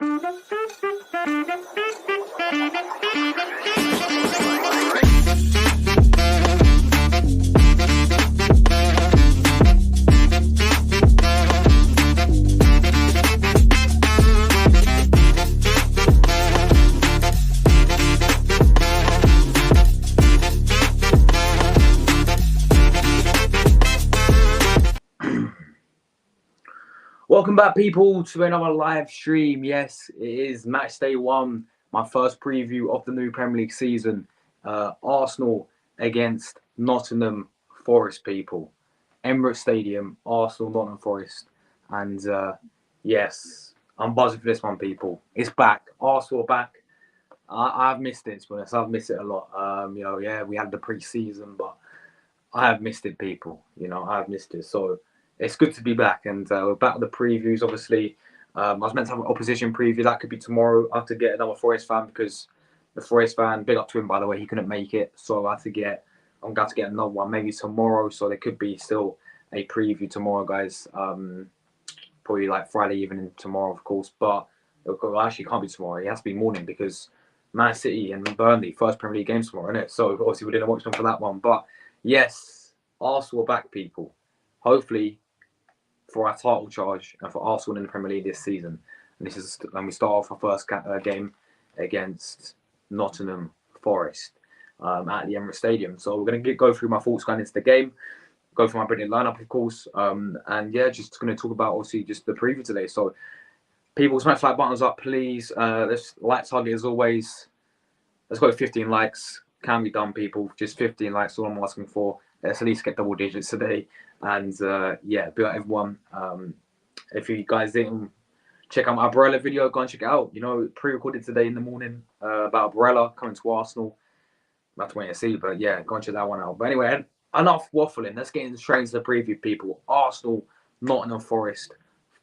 Welcome back, people, to another live stream. Yes, it is Matchday 1, my first preview of the new Premier League season. Arsenal against Nottingham Forest, people. Emirates Stadium, Arsenal, Nottingham Forest. And yes, I'm buzzing for this one, people. It's back. Arsenal are back. I've missed it, to be honest. I've missed it a lot. We had the pre-season, but I have missed it, people. I've missed it. So it's good to be back, and we're back with the previews. Obviously, I was meant to have an opposition preview. That could be tomorrow. I have to get another Forest fan because the Forest fan, big up to him, by the way, he couldn't make it. So I'm going to get another one maybe tomorrow. So there could be still a preview tomorrow, guys. Probably like Friday evening tomorrow, of course. But actually, it can't be tomorrow. It has to be morning because Man City and Burnley, first Premier League games tomorrow, isn't it? So obviously we didn't watch them for that one. But yes, Arsenal are back, people. Hopefully, for our title charge and for Arsenal in the Premier League this season. And we start off our first game against Nottingham Forest at the Emirates Stadium. So we're going to go through my thoughts going into the game, go through my brilliant lineup, of course, and yeah, just going to talk about obviously just the preview today. So people, smash like buttons up, please. Let's like target as always. Let's go 15 likes. Can be done, people. Just 15 likes, all I'm asking for. Let's at least get double digits today. And yeah, be like everyone. If you guys didn't check out my Umbrella video, go and check it out. Pre-recorded today in the morning about Umbrella coming to Arsenal. I'm about to wait and see, but yeah, go and check that one out. But anyway, enough waffling. Let's get straight into the preview, people. Arsenal, Nottingham Forest,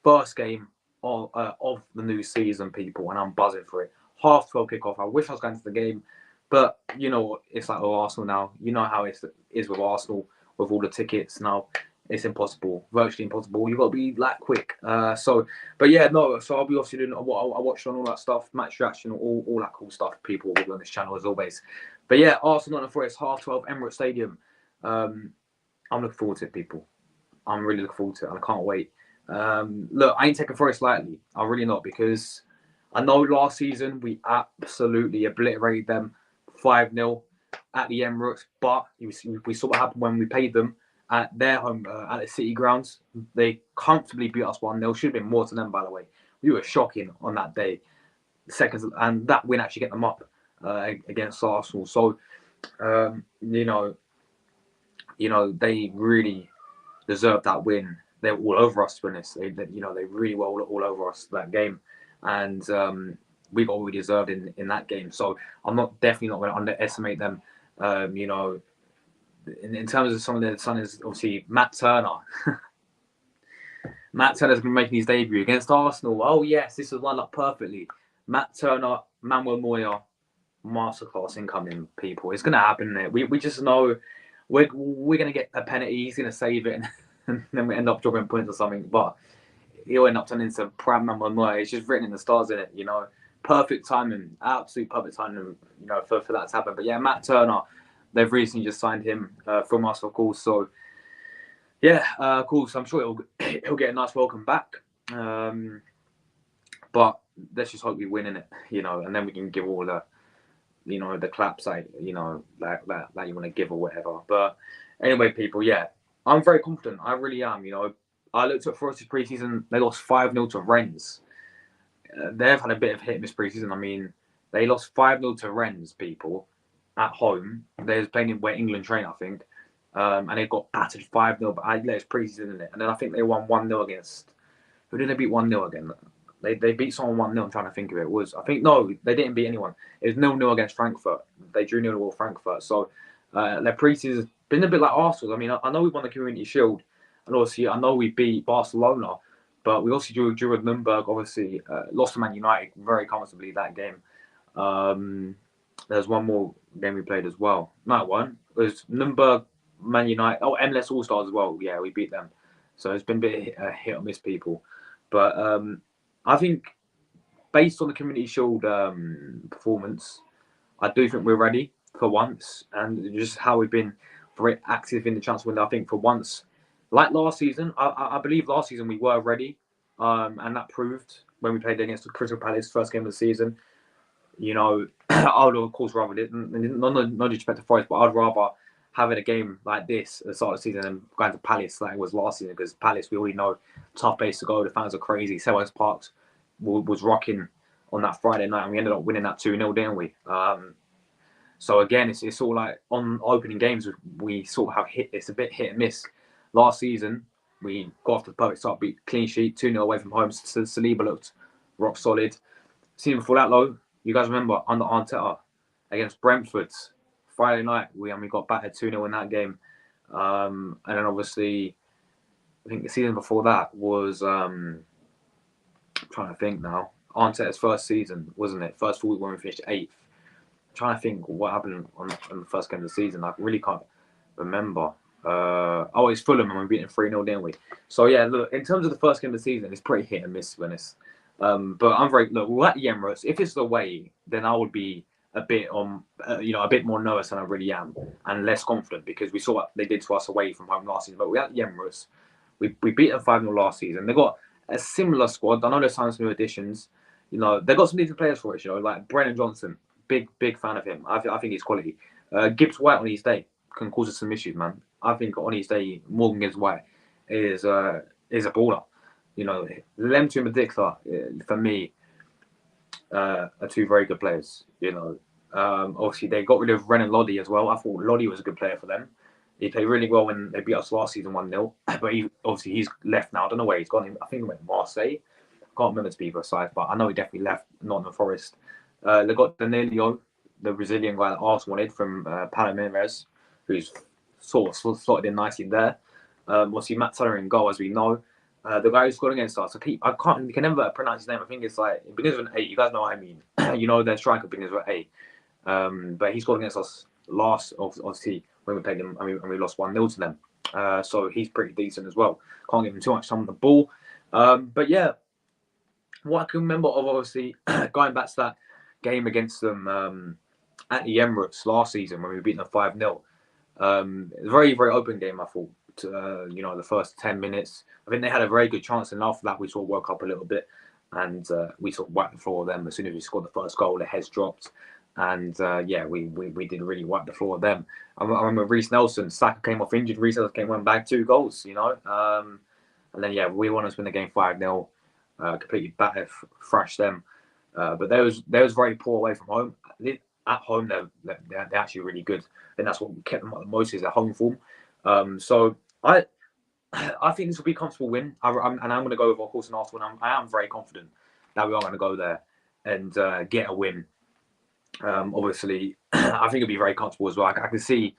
first game of the new season, people, and I'm buzzing for it. 12:30 kickoff. I wish I was going to the game, but it's like Arsenal now. You know how it is with Arsenal with all the tickets now. It's impossible, virtually impossible. You've got to be that quick. So I'll be obviously doing what I watched on all that stuff, match reaction, all that cool stuff. People will be on this channel as always. But yeah, Arsenal Nottingham Forest, 12:30, Emirates Stadium. I'm looking forward to it, people. I'm really looking forward to it, and I can't wait. Look, I ain't taking Forest lightly. I'm really not, because I know last season we absolutely obliterated them 5-0 at the Emirates, but we saw what happened when we played them at their home, at the City grounds. They comfortably beat us 1-0. Should have been more to them, by the way. We were shocking on that day. Seconds, and that win actually get them up against Arsenal. So, they really deserved that win. They were all over us, to be honest. They really were all over us that game, and we got what we deserved in that game. So I'm definitely not going to underestimate them. In terms of some of their signings, obviously Matt Turner. Matt Turner's been making his debut against Arsenal. Oh yes, this was lined up perfectly. Matt Turner, Manuel Neuer, masterclass incoming, people. It's going to happen there. We just know we're going to get a penalty. He's going to save it, and then we end up dropping points or something. But he'll end up turning into prime Manuel Neuer. It's just written in the stars, in it. Perfect timing, absolute perfect timing. For that to happen. But yeah, Matt Turner. They've recently just signed him from us, of course. So, yeah, of course, I'm sure he'll get a nice welcome back. But let's just hope we win in it, and then we can give all the, the claps, like you want to give or whatever. But anyway, people, yeah, I'm very confident. I really am. I looked at Forest's preseason. They lost 5-0 to Rennes. They've had a bit of hit miss preseason. I mean, they lost 5-0 to Rennes, people. At home, they was playing in where England train, I think, and they got battered 5-0. But it's preseason, isn't it? And then I think they won 1-0 against. Who did they beat 1-0 again? They beat someone 1-0. I'm trying to think of it. They didn't beat anyone. It was 0-0 against Frankfurt. They drew 0-0 with Frankfurt. So their preseason been a bit like Arsenal. I mean, I know we won the Community Shield, and obviously I know we beat Barcelona, but we also drew with Nürnberg. Obviously, lost to Man United very comfortably that game. There's one more game we played as well. No, one. It was Nürnberg, Man United. Oh, MLS All Stars as well. Yeah, we beat them. So it's been a bit hit or miss, people. But I think based on the Community Shield performance, I do think we're ready for once, and just how we've been very active in the transfer window. I think for once, like last season, I believe last season we were ready, and that proved when we played against the Crystal Palace first game of the season. You know, I would of course rather no disrespect to Forest, but I'd rather having a game like this at the start of the season than going to Palace like it was last season, because Palace, we already know, tough place to go. The fans are crazy. Selhurst Park was rocking on that Friday night, and we ended up winning that 2-0, didn't we? So again, it's all like on opening games, we sort of have hit. It's a bit hit and miss. Last season, we got off to the perfect start, beat clean sheet, 2-0 away from home. Saliba looked rock solid. Season before that, though, you guys remember under Arteta against Brentford Friday night, we got battered 2-0 in that game. And then obviously, I think the season before that was I'm trying to think now. Arteta's first season, wasn't it? First full week when we finished 8th. Trying to think what happened on the first game of the season. I really can't remember. It's Fulham and we beat them 3-0, didn't we? So yeah, look, in terms of the first game of the season, it's pretty hit and miss, to be honest. But I'm we're at the Emirates. If it's away, then I would be a bit a bit more nervous than I really am, and less confident, because we saw what they did to us away from home last season. But we're at the Emirates. We beat them 5-0 last season. They got a similar squad. I know there's some new additions. You know, they got some decent players for it. You know, like Brennan Johnson. Big fan of him. I think he's quality. Gibbs White on his day can cause us some issues, man. I think on his day, Morgan Gibbs White is a baller. You know, them two in particular, for me, are two very good players. You know, obviously they got rid of Renan Lodi as well. I thought Lodi was a good player for them. He played really well when they beat us last season 1-0. But he's left now. I don't know where he's gone. I think he went to Marseille. I can't remember to be precise, but I know he definitely left Nottingham Forest. They got Danilo, the Brazilian guy that Arsenal wanted from Palmeiras, who's sort of slotted in nicely there. Obviously, Matt Turner in goal, as we know. The guy who scored against us, you can never pronounce his name. I think it's like, it begins with an A. You guys know what I mean. You know, their striker begins with A. But he scored against us last, obviously, when we played them, and we lost 1-0 to them. So he's pretty decent as well. Can't give him too much time on the ball. But yeah, what I can remember of, obviously, going back to that game against them at the Emirates last season when we beat them 5-0. Very, very open game, I thought. The first 10 minutes. I think they had a very good chance, and after that, we sort of woke up a little bit, and we sort of wiped the floor of them. As soon as we scored the first goal, the heads dropped, and we did really wipe the floor of them. I remember Reece Nelson, Saka came off injured, Reece Nelson went back 2 goals, you know. And then, we won us win the game 5-0, completely thrashed them. But they was very poor away from home. At home, they're actually really good, and that's what kept them up the most, is their home form. So I think this will be a comfortable win. I'm going to go with, of course, an Arsenal. I am very confident that we are going to go there and get a win. Obviously, I think it'll be very comfortable as well. I can see,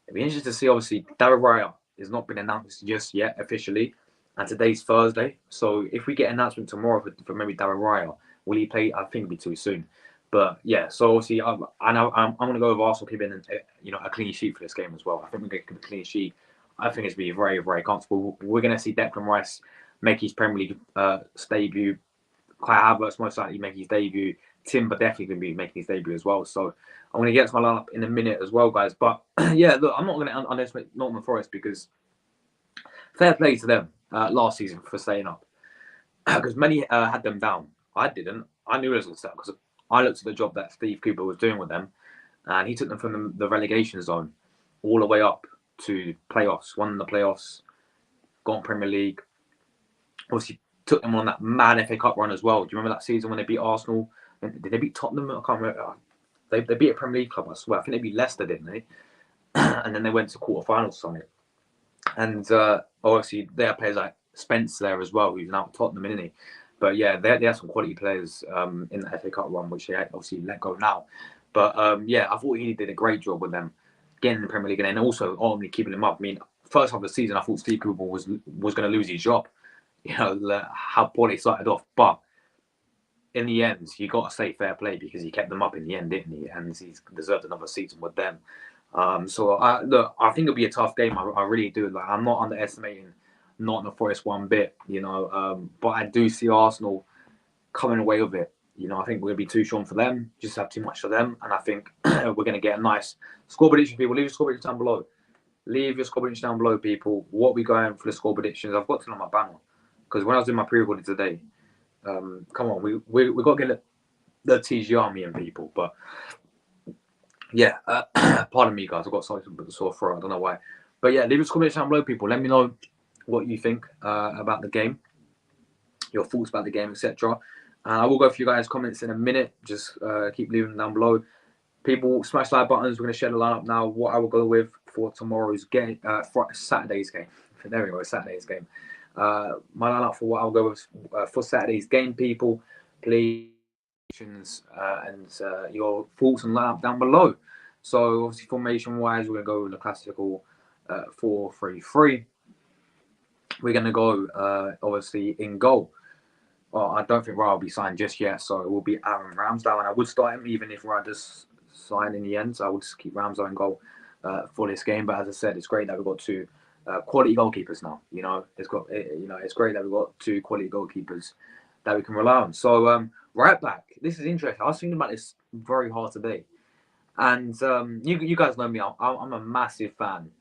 it'll be interesting to see. Obviously, David Raya has not been announced just yet officially, and today's Thursday. So if we get an announcement tomorrow for maybe David Raya, will he play? I think it'll be too soon. But yeah, so obviously, I'm going to go with Arsenal keeping a clean sheet for this game as well. I think we're going to keep a clean sheet. I think it's going to be very, very comfortable. We're going to see Declan Rice make his Premier League debut. Kai Havertz most likely make his debut. Timber definitely going to be making his debut as well. So I'm going to get to my lineup in a minute as well, guys. But yeah, look, I'm not going to underestimate Nottingham Forest, because fair play to them last season for staying up. Because many had them down. I didn't. I knew it was going to start, because I looked at the job that Steve Cooper was doing with them, and he took them from the relegation zone all the way up to playoffs, won the playoffs, got on Premier League. Obviously, took them on that mad FA Cup run as well. Do you remember that season when they beat Arsenal? Did they beat Tottenham? I can't remember. They beat a Premier League club, I swear. I think they beat Leicester, didn't they? And then they went to quarterfinals on it. And obviously, they have players like Spence there as well, who's now at Tottenham, isn't he? But yeah, they have some quality players in the FA Cup run, which they obviously let go now. But I thought he did a great job with them getting in the Premier League, and then also ultimately keeping them up. I mean, first half of the season, I thought Steve Cooper was going to lose his job. You know, how poorly started off. But in the end, you got to say fair play, because he kept them up in the end, didn't he? And he's deserved another season with them. So I think it'll be a tough game. I really do. Like, I'm not underestimating Nottingham Forest one bit, you know. But I do see Arsenal coming away with it. You know, I think we're going to be too strong for them, just have too much for them. And I think we're going to get a nice score prediction, people. Leave your score prediction down below. Leave your score prediction down below, people. What are we going for the score predictions? I've got it on my banner. Because when I was doing my pre-recording today, come on, we got to get the TG Army and people. But yeah, pardon me, guys. I've got something with the sore throat. I don't know why. But yeah, leave your score prediction down below, people. Let me know what you think about the game, your thoughts about the game, etc. I will go for you guys' comments in a minute. Just keep leaving them down below. People, smash like buttons. We're going to share the lineup now. What I will go with for tomorrow's game, Saturday's game. There we go, Saturday's game. My lineup for what I'll go with for Saturday's game, people. Please and your thoughts and lineup down below. So obviously, formation-wise, we're going to go with the classical 4-3-3. We're going to go obviously in goal. Well, I don't think Raya will be signed just yet, so it will be Aaron Ramsdale, and I would start him even if Raya does sign in the end. So I would just keep Ramsdale in goal for this game. But as I said, it's great that we've got two quality goalkeepers now. You know, it's great that we've got two quality goalkeepers that we can rely on. So right back, this is interesting. I was thinking about this very hard today, and you guys know me. I'm a massive fan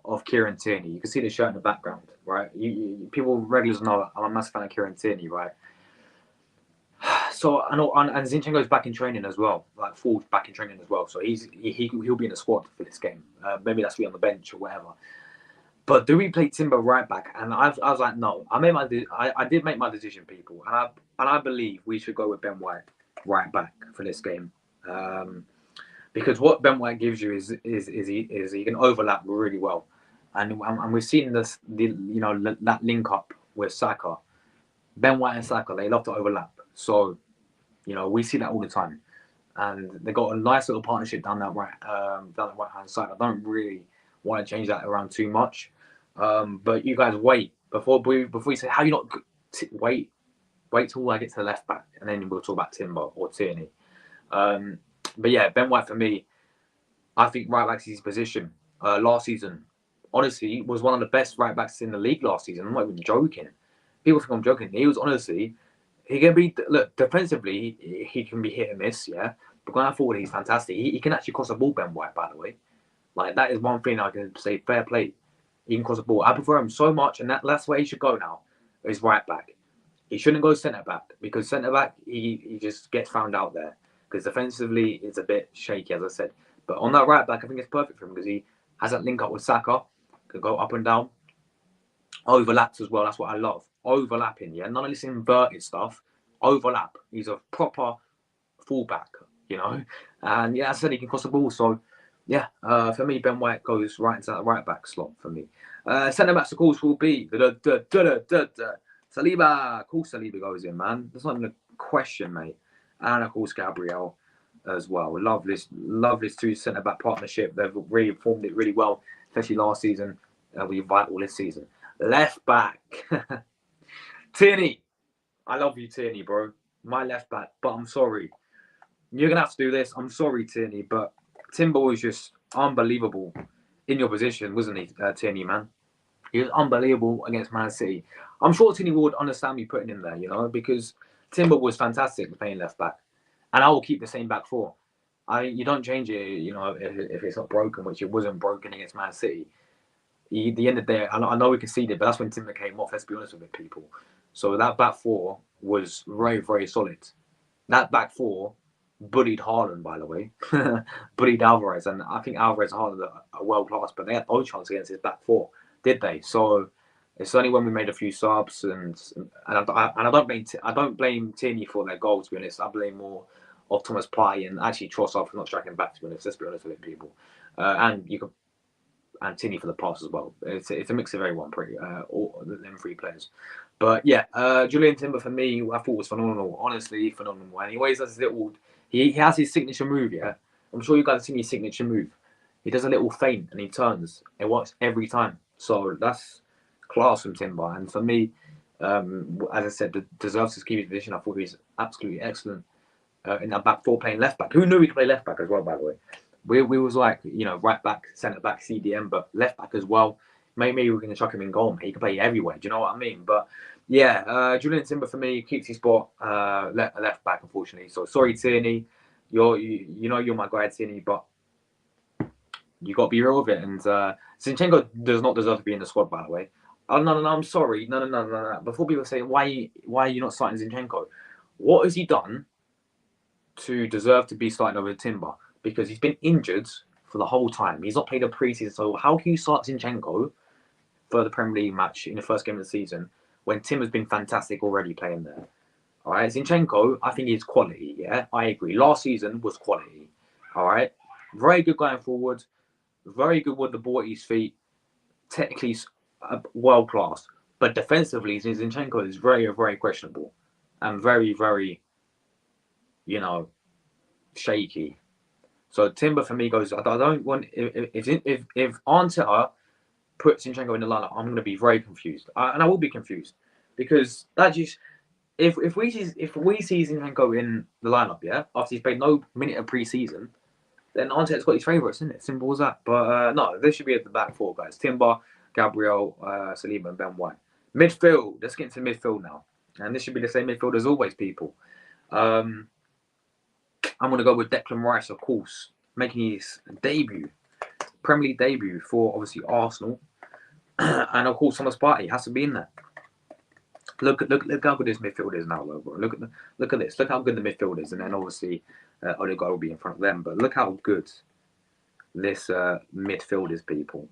of Kieran Tierney. You can see the shirt in the background, right? People regulars know I'm a massive fan of Kieran Tierney, right? So I know, and Zinchenko's back in training as well, like full back in training as well. So he'll be in the squad for this game. Maybe that's be on the bench or whatever. But do we play Timber right back? And I was like, no. I did make my decision, people, and I believe we should go with Ben White right back for this game. Because what Ben White gives you is he can overlap really well, and we've seen that link up with Saka. Ben White and Saka, they love to overlap. So, we see that all the time, and they got a nice little partnership down that right hand side. I don't really want to change that around too much, but you guys wait before you say how you not wait till I get to the left back, and then we'll talk about Timber or Tierney. But yeah, Ben White for me, I think right back's his position. Last season, honestly, was one of the best right backs in the league last season. I'm not even joking. People think I'm joking. He was honestly, he can be, look, defensively, he can be hit and miss, yeah. But going forward, he's fantastic. He can actually cross a ball, Ben White, by the way. Like, that is one thing I can say, fair play. He can cross a ball. I prefer him so much, and that's where he should go now, is right back. He shouldn't go centre back, because centre back, he just gets found out there. Because defensively, it's a bit shaky, as I said. But on that right back, I think it's perfect for him, because he has that link up with Saka, can go up and down. Overlaps as well. That's what I love. Overlapping, yeah. None of this inverted stuff. Overlap. He's a proper fullback, And yeah, as I said, he can cross the ball. So yeah, for me, Ben White goes right into that right back slot for me. Centre backs, of course, will be Saliba. Of course, Saliba goes in, man. That's not even a question, mate. And of course, Gabriel as well. Love this two centre back partnership. They've really formed it really well, especially last season. They'll be vital this season. Left back, Tierney. I love you, Tierney, bro. My left back, but I'm sorry. You're gonna have to do this. I'm sorry, Tierney, but Timber was just unbelievable in your position, wasn't he, Tierney, man? He was unbelievable against Man City. I'm sure Tierney would understand me putting him there, because Timber was fantastic playing left back, and I will keep the same back four. You don't change it, if it's not broken, which it wasn't broken against Man City. The end of the day, I know we conceded, but that's when Timber came off. Let's be honest with it, people. So that back four was very, very solid. That back four bullied Haaland, by the way, bullied Alvarez, and I think Alvarez and Haaland are world class, but they had no chance against his back four, did they? So it's only when we made a few subs, and I don't blame Tierney for their goal. To be honest, I blame more of Thomas Partey and actually Trossard for not striking back. To be honest, let's be honest with it, people. And Tierney for the pass as well. It's a mix of everyone, all them three players. But yeah, Julian Timber for me, I thought was phenomenal. Honestly, phenomenal. And he always does his little. He has his signature move. Yeah, I'm sure you guys have seen his signature move. He does a little feint and he turns. It works every time. So that's class from Timber. And for me, as I said, deserves to keep his position. I thought he was absolutely excellent in that back four playing left back. Who knew he could play left back as well, by the way? We was like, right back, centre back, CDM, but left back as well. Maybe we're going to chuck him in goal. He can play everywhere. Do you know what I mean? But Yeah, Julian Timber for me keeps his spot left back, unfortunately. So sorry, Tierney, you know you're my guy, Tierney, but you got to be real with it. And Zinchenko does not deserve to be in the squad, by the way. Oh no, I'm sorry, no. Before people say why are you not starting Zinchenko, what has he done to deserve to be starting over Timber? Because he's been injured for the whole time. He's not played a preseason, so how can you start Zinchenko for the Premier League match in the first game of the season when Tim has been fantastic already playing there? All right, Zinchenko, I think he's quality. Yeah, I agree. Last season was quality. All right, very good going forward. Very good with the ball at his feet. Technically, world class. But defensively, Zinchenko is very questionable and very, you know, shaky. So Timber for me goes. I don't want if Arteta puts Zinchenko in the lineup, I'm going to be very confused, and I will be confused because that just if we see Zinchenko in the lineup, yeah, after he's played no minute of pre-season, then Arteta's got his favourites, isn't it? Simple as that. But no, this should be at the back four guys: Timber, Gabriel, Saliba, and Ben White. Midfield. Let's get into midfield now, and this should be the same midfield as always, people. I'm going to go with Declan Rice, of course, making his debut, Premier League debut for obviously Arsenal, and of course Thomas Partey has to be in there. Look how good this midfield is now, bro. Look at this. Look how good the midfield is, and then obviously Odegaard will be in front of them. But look how good this midfield is, people.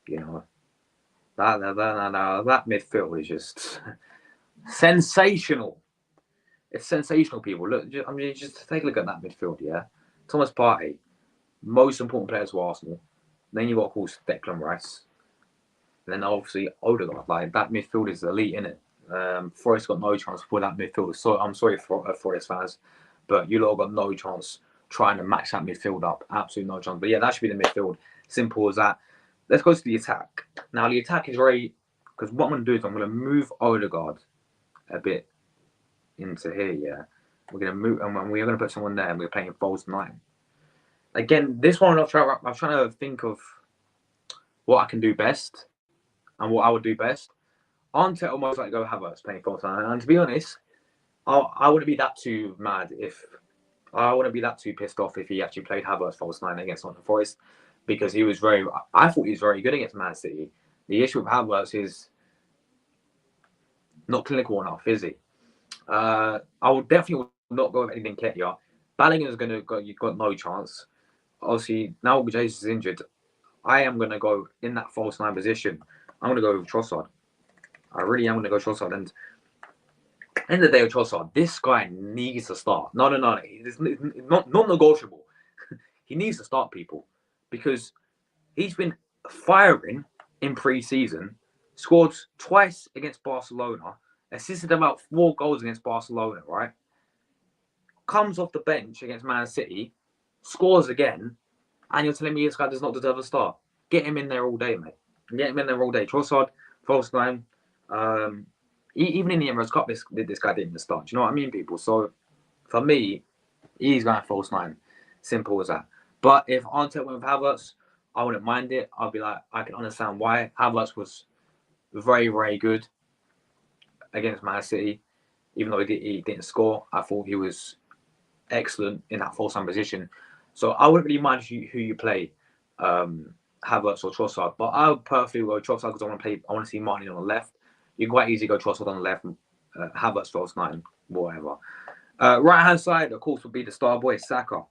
You know that midfield is just sensational. It's sensational, people. Look, just take a look at that midfield. Yeah, Thomas Partey, most important player to Arsenal. Then you got, of course, Declan Rice. And then obviously Odegaard. Like that midfield is elite, innit? Forest got no chance for that midfield. So I'm sorry for Forest fans, but you lot got no chance trying to match that midfield up. Absolutely no chance. But yeah, that should be the midfield. Simple as that. Let's go to the attack. Now the attack is very because what I'm going to do is I'm going to move Odegaard a bit into here. Yeah, we're going to move and we're going to put someone there and we're playing false nine. Again, this one I'm trying to think of what I can do best and what I would do best. Arteta almost like go Havertz playing false nine, and to be honest, I wouldn't be that too mad if I wouldn't be that too pissed off if he actually played Havertz false nine against Nottingham Forest because he was very. I thought he was very good against Man City. The issue with Havertz is not clinical enough, is he? I would definitely not go with anything Ketia. Ballingham's going to go. You've got no chance. Obviously, now Jesus is injured. I am going to go in that false nine position. I'm going to go with Trossard. I really am going to go Trossard. And end of the day with Trossard, this guy needs to start. No. It's not negotiable. He needs to start, people, because he's been firing in pre-season, scored twice against Barcelona, assisted about 4 goals against Barcelona, right? Comes off the bench against Man City, scores again, and you're telling me this guy does not deserve a start? Get him in there all day, mate. Get him in there all day. Trossard, false nine. Even in the Emirates Cup, this guy didn't even start. Do you know what I mean, people? So, for me, he's going false nine. Simple as that. But if Arteta went with Havertz, I wouldn't mind it. I'll be like, I can understand why. Havertz was very good against Man City. Even though he didn't score, I thought he was excellent in that false nine position. So I wouldn't really mind who you play, Havertz or Trossard. But I would perfectly go Trossard because I want to see Martin on the left. You can quite easily go Trossard on the left, Havertz false nine, whatever. Right hand side, of course, would be the star boy Saka.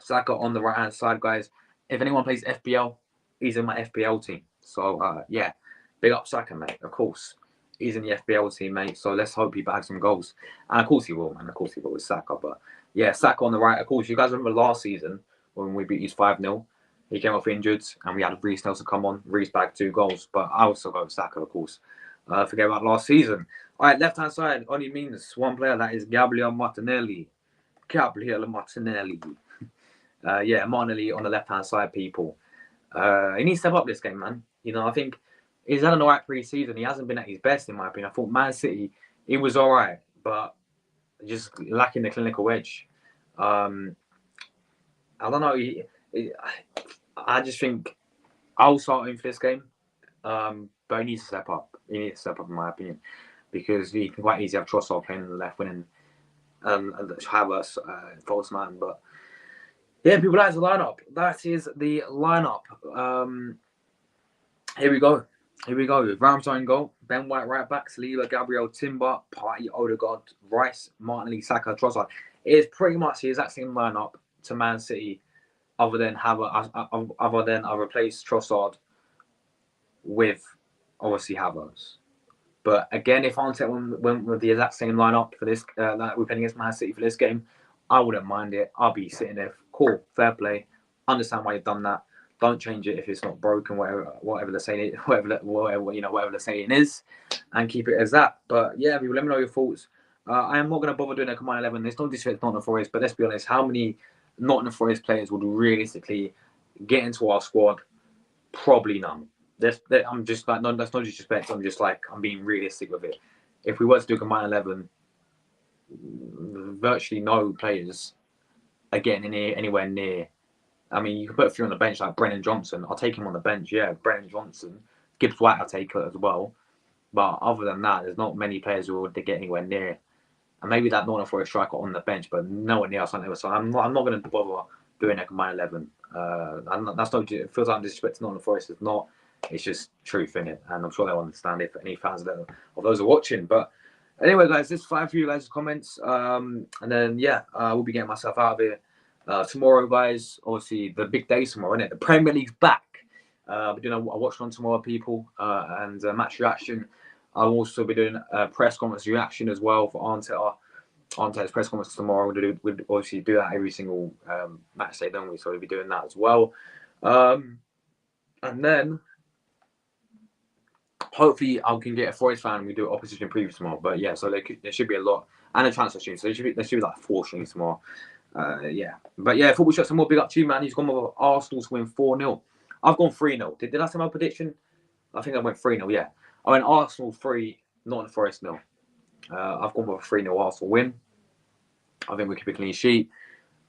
Saka on the right hand side, guys. If anyone plays FPL, he's in my FPL team. So yeah, big up Saka, mate. Of course, he's in the FPL team, mate. So let's hope he bags some goals. And of course he will, man. Of course he will with Saka. But yeah, Saka on the right. Of course, you guys remember last season when we beat East 5-0. He came off injured, and we had Reece Nelson come on. Reece bagged 2 goals, but I also go with Saka, of course. Forget about last season. All right, left hand side only means one player. That is Gabriel Martinelli. Gabriel Martinelli. Yeah, Martinelli on the left-hand side, people. He needs to step up this game, man. You know, I think he's had an all right pre-season. He hasn't been at his best, in my opinion. I thought Man City, he was all right, but just lacking the clinical edge. I don't know. I just think I'll start him for this game, but he needs to step up. He needs to step up, in my opinion. because you can quite easily have Trossard playing on the left wing and Havertz false nine. But yeah, people, that's the lineup. That is the lineup. Here we go. Here we go. Ramsey in goal. Ben White right back. Saliba, Gabriel, Timber, Partey, Odegaard, Rice, Martinelli, Saka, Trossard. It is pretty much the exact same lineup to Man City, other than I replaced Trossard with obviously Havertz. But again, if Arteta went with the exact same lineup for this that we're playing against Man City for this game, I wouldn't mind it. I'll be sitting there, cool, fair play, understand why you've done that. Don't change it if it's not broken, whatever the saying, whatever the saying is, and keep it as that. But yeah, people, let me know your thoughts. I am not going to bother doing a combined 11. There's no disrespect to Nottingham Forest, but let's be honest, how many Nottingham Forest players would realistically get into our squad? Probably none. I'm just like, no, that's no disrespect. I'm just like, I'm being realistic with it. If we were to do a combined 11, virtually no players are getting anywhere near. I mean, you can put a few on the bench like Brennan Johnson. I'll take him on the bench. Yeah, Brennan Johnson. Gibbs White, I'll take it as well. But other than that, there's not many players who would get anywhere near. And maybe that Nottingham Forest striker on the bench, but no one else on the other side. I'm not going to bother doing a combined 11. That's no. It feels like disrespect to Nottingham Forest. It's not. It's just truth in it, and I'm sure they'll understand if any fans of those are watching. But anyway, guys, this is fine for you guys' comments. And then yeah, we'll be getting myself out of here. Tomorrow, guys, obviously the big day tomorrow, isn't it? The Premier League's back. We're doing a watch on tomorrow, people, and match reaction. I'll also be doing a press conference reaction as well for Arteta's press conference tomorrow. We'd obviously do that every single match day, don't we? So we'll be doing that as well. And then hopefully I can get a Forest fan and we do opposition preview tomorrow. But yeah, so there should be a lot. And a transfer stream. So there should be like 4 streams tomorrow. Yeah. But yeah, football shots some more. Big up to you, man. He's gone with Arsenal to win 4-0. I've gone 3-0. Did I say my prediction? I think I went 3-0, yeah. I went Arsenal 3, Nottingham Forest 0. I've gone with a 3-0 Arsenal win. I think we could be clean sheet.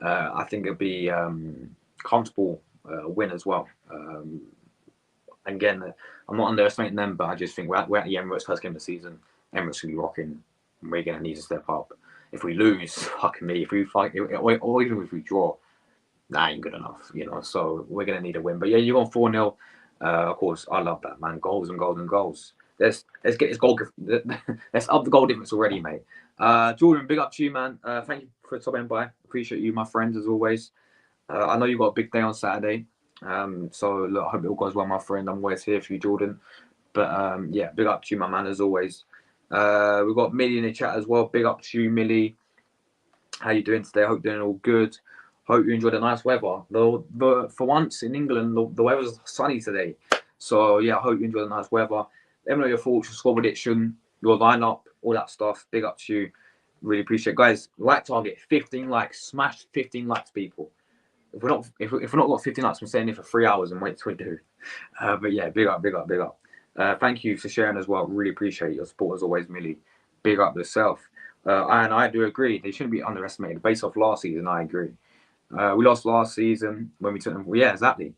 I think it'll be comfortable win as well. Again, I'm not underestimating them, but I just think we're at the Emirates first game of the season. Emirates will be rocking. We're going to need to step up. If we lose, fucking me. If we fight, or even if we draw, that ain't good enough, you know. So we're going to need a win. But yeah, you're on 4-0. Of course, I love that, man. Goals and goals and goals. Let's get this goal. Let's up the goal difference already, mate. Jordan, big up to you, man. Thank you for stopping by. Appreciate you, my friends, as always. I know you got a big day on Saturday. So look, I hope it all goes well, my friend. I'm always here for you, Jordan. But yeah, big up to you, my man, as always. We've got Millie in the chat as well. Big up to you, Millie. How you doing today? Hope you're doing all good. Hope you enjoyed the nice weather. For once in England, the weather's sunny today. So yeah, I hope you enjoyed the nice weather. Let me know your thoughts, your score prediction, your lineup, all that stuff. Big up to you. Really appreciate it. Guys, like target 15 likes. Smash 15 likes, people. If we're not got 15 likes, I'm staying here for 3 hours and wait till we do. But yeah, big up. Thank you for sharing as well. Really appreciate your support as always, Millie. Big up yourself. And I do agree. They shouldn't be underestimated. Based off last season, I agree. We lost last season when we took them. Well, yeah, exactly.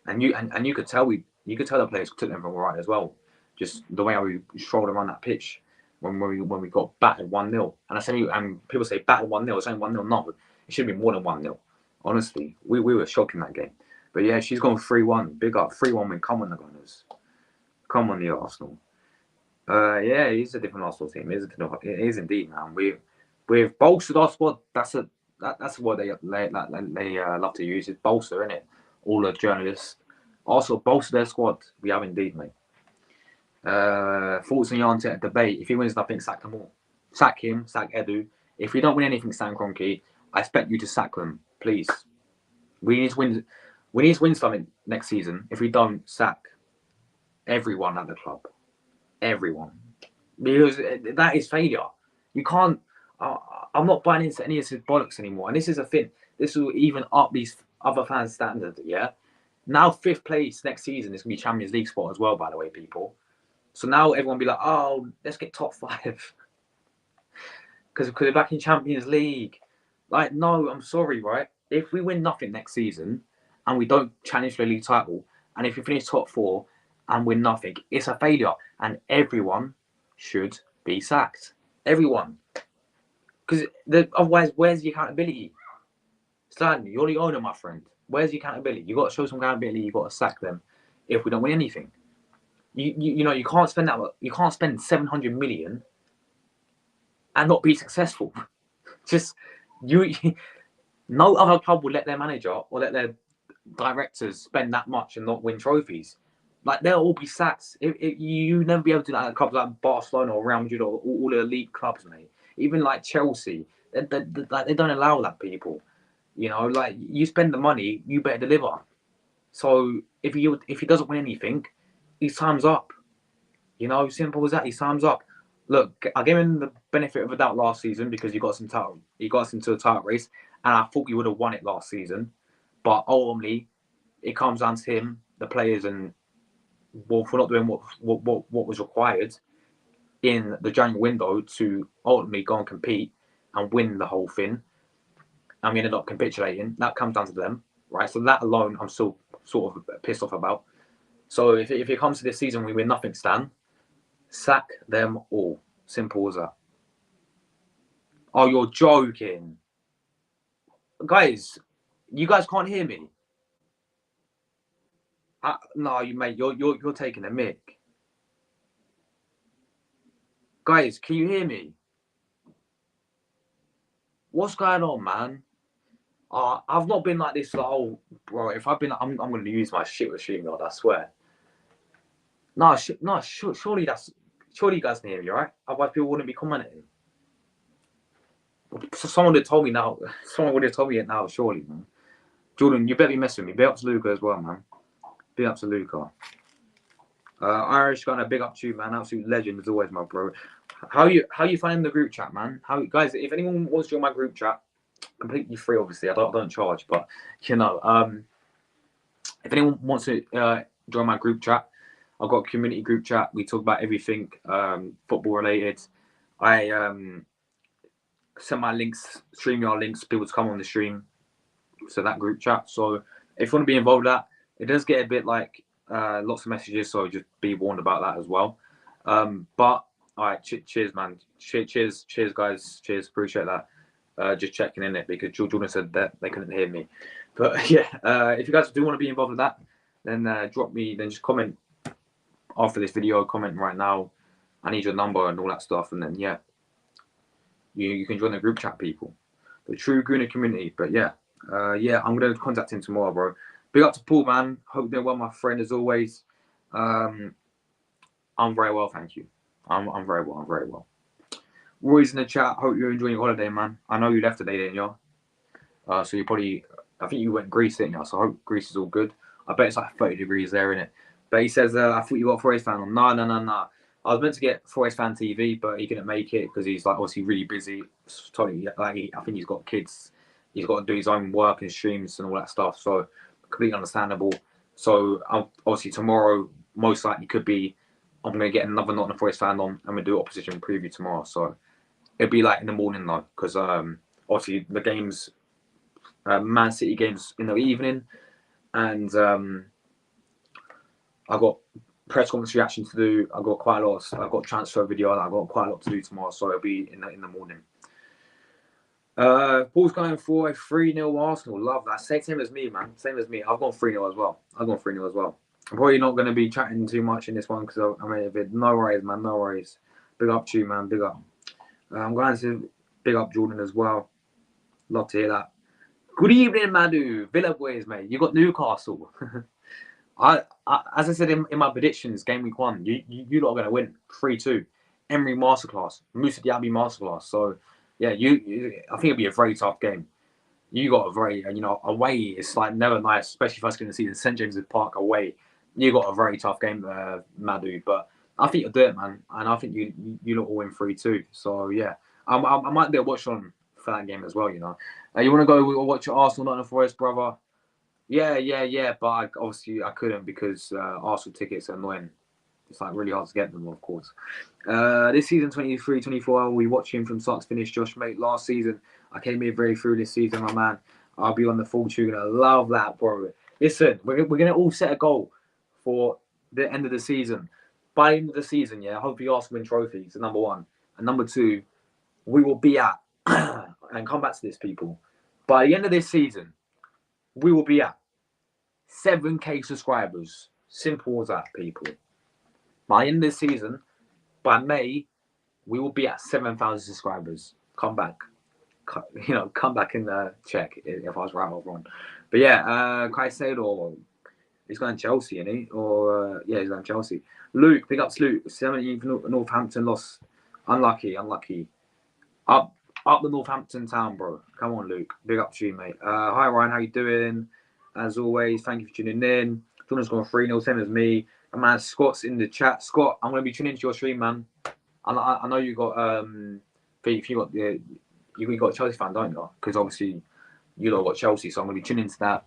And you could tell the players took them from right as well. Just the way we strolled around that pitch when we got battered 1-0. And I say, and people say battered 1-0. It's only 1-0. No, it should be more than 1-0. Honestly, we were shocked in that game. But yeah, she's gone 3-1. Big up 3-1 win. Come on, the Gunners. Come on, the Arsenal. Yeah, it's a different Arsenal team. It is indeed, man. We've bolstered our squad. That's what they love to use. It's bolster, innit? All the journalists also bolster their squad. We have indeed, mate. Thoughts on your debate. If he wins nothing, sack them all. Sack him, sack Edu. If we don't win anything, Stan Kroenke, I expect you to sack them, please. We need to win. We need to win something next season. If we don't, sack everyone at the club. Everyone. Because that is failure. You can't. I'm not buying into any of his bollocks anymore. And this is a thing. This will even up these other fans' standard. Yeah. Now 5th place next season is gonna be Champions League spot as well. By the way, people. So now everyone will be like, oh, let's get top 5 because we're back in Champions League. Like, no, I'm sorry, right? If we win nothing next season and we don't challenge for the league title, and if we finish top 4 and win nothing, it's a failure. And everyone should be sacked. Everyone. Because otherwise, where's the accountability? Stan, you're the owner, my friend. Where's the accountability? You got to show some accountability. You got to sack them if we don't win anything. You know you can't spend that. You can't spend 700 million and not be successful. Just you. No other club will let their manager or let their directors spend that much and not win trophies. Like they'll all be sacked. You never be able to do that at clubs like Barcelona or Real Madrid or all the elite clubs, mate. Even like Chelsea, they don't allow that. People, you know, like you spend the money, you better deliver. So if he doesn't win anything, his time's up. You know, simple as that. His time's up. Look, I gave him the benefit of the doubt last season because he got us into a title race, and I thought he would have won it last season. But ultimately, it comes down to him, the players, and well, for not doing what was required in the January window to ultimately go and compete and win the whole thing. And we ended up capitulating. That comes down to them, right? So that alone, I'm still sort of pissed off about. So if it comes to this season, we win nothing, Stan, sack them all. Simple as that. Oh, you're joking. Guys, you guys can't hear me. No, you mate, you're taking a mick. Guys, can you hear me? What's going on, man? I've not been like this. Like, oh, bro, if I've been, I'm going to lose my shit with StreamYard. I swear. No, surely you guys can hear me, right? Otherwise, people wouldn't be commenting. So someone would have told me now. Someone would have told me it now, surely, man. Jordan, you better be messing with me. Big up to Luca as well, man. Big up to Luca. Irish got a big up to you, man. Absolute legend as always, my bro. How you finding the group chat, man? How guys? If anyone wants to join my group chat, completely free, obviously. I don't charge, but you know, if anyone wants to join my group chat, I've got a community group chat. We talk about everything football related. I send my links, StreamYard links, people to come on the stream. So that group chat. So if you want to be involved with that, it does get a bit like lots of messages. So just be warned about that as well. But all right, cheers, man. Cheers, guys. Cheers, appreciate that. Just checking in it because Jordan said that they couldn't hear me. But yeah, if you guys do want to be involved with that, then just comment after this video, comment right now. I need your number and all that stuff, and then yeah, you can join the group chat, people. The true Gooner community. But yeah, I'm gonna contact him tomorrow, bro. Big up to Paul, man. Hope they're well, my friend, as always. I'm very well, thank you. I'm very well. I'm very well. Roy's in the chat. Hope you're enjoying your holiday, man. I know you left today, didn't you? So you probably, I think you went Greece, didn't you? So I hope Greece is all good. I bet it's like 30 degrees there, innit? But he says, I thought you got Forest fan on. No. I was meant to get Forest fan TV, but he couldn't make it because he's like obviously really busy. Totally, like I think he's got kids. He's got to do his own work and streams and all that stuff. So completely understandable. So obviously tomorrow most likely could be I'm going to get another Nottingham Forest fan on and we'll do opposition preview tomorrow. So it'll be like in the morning though, because obviously the games, Man City games in the evening, and I got press conference reaction to do. I've got quite a lot. I've got transfer video. I've got quite a lot to do tomorrow, so it'll be in the morning. Paul's going for a 3-0 Arsenal. Love that. Same as me, man. Same as me. I've gone 3-0 as well. I'm probably not going to be chatting too much in this one because I made a bit. No worries, man. No worries. Big up to you, man. Big up. I'm going to big up Jordan as well. Love to hear that. Good evening, Madu. Villa boys, mate. You got Newcastle. I as I said in my predictions, game week 1, you lot are going to win 3-2. Emery masterclass. Musa Diaby masterclass. So yeah, I think it'll be a very tough game. You got a very, away. It's like never nice, especially if I was going to see the St James's Park away. You got a very tough game, Madu. But I think you'll do it, man. And I think you lot will win 3-2. So yeah, I might do a watch on for that game as well. You want to go watch Arsenal Nottingham Forest, brother? Yeah. But obviously I couldn't because Arsenal tickets are annoying. It's like really hard to get them, of course. This season 23-24, we watch him from start to finish. Josh, mate, last season I came here very through this season, my man. I'll be on the full tune. I love that, bro. Listen, we're gonna all set a goal for the end of the season. by the end of the season, yeah, hopefully Arsenal win trophies, number one. And number two, we will be at, and come back to this, people, by the end of this season, we will be at 7K subscribers. Simple as that, people. By the end of this season, by May, we will be at 7,000 subscribers. Come back. Come back and check if I was right or wrong. But yeah, Caicedo, he's going to Chelsea, isn't he? Or yeah, he's going to Chelsea. Luke, big up to Luke. 17th Northampton lost. Unlucky. Up the Northampton town, bro. Come on, Luke. Big up to you, mate. Hi, Ryan. How you doing? As always, thank you for tuning in. Jordan's gone 3-0, same as me. And man, Scott's in the chat. Scott, I'm going to be tuning into your stream, man. I know you got you got a Chelsea fan, don't you? Because obviously you lot got Chelsea, so I'm going to be tuning into that.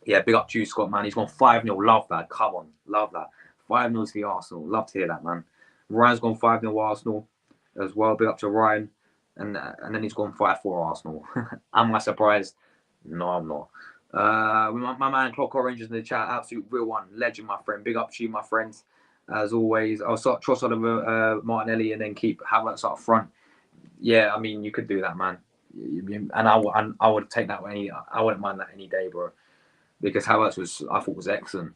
Yeah, big up to you, Scott, man. He's gone 5-0. Love that. Come on. Love that. 5-0 to the Arsenal. Love to hear that, man. Ryan's gone 5-0 Arsenal as well. Big up to Ryan. And then he's gone 5-4 Arsenal. Am I surprised? No, I'm not. My man Clock Orange is in the chat. Absolute real one. Legend, my friend. Big up to you, my friends. As always. I'll start Trossard over Martinelli and then keep Havertz up front. Yeah, I mean, you could do that, man. And I would take that I wouldn't mind that any day, bro. Because Havertz I thought was excellent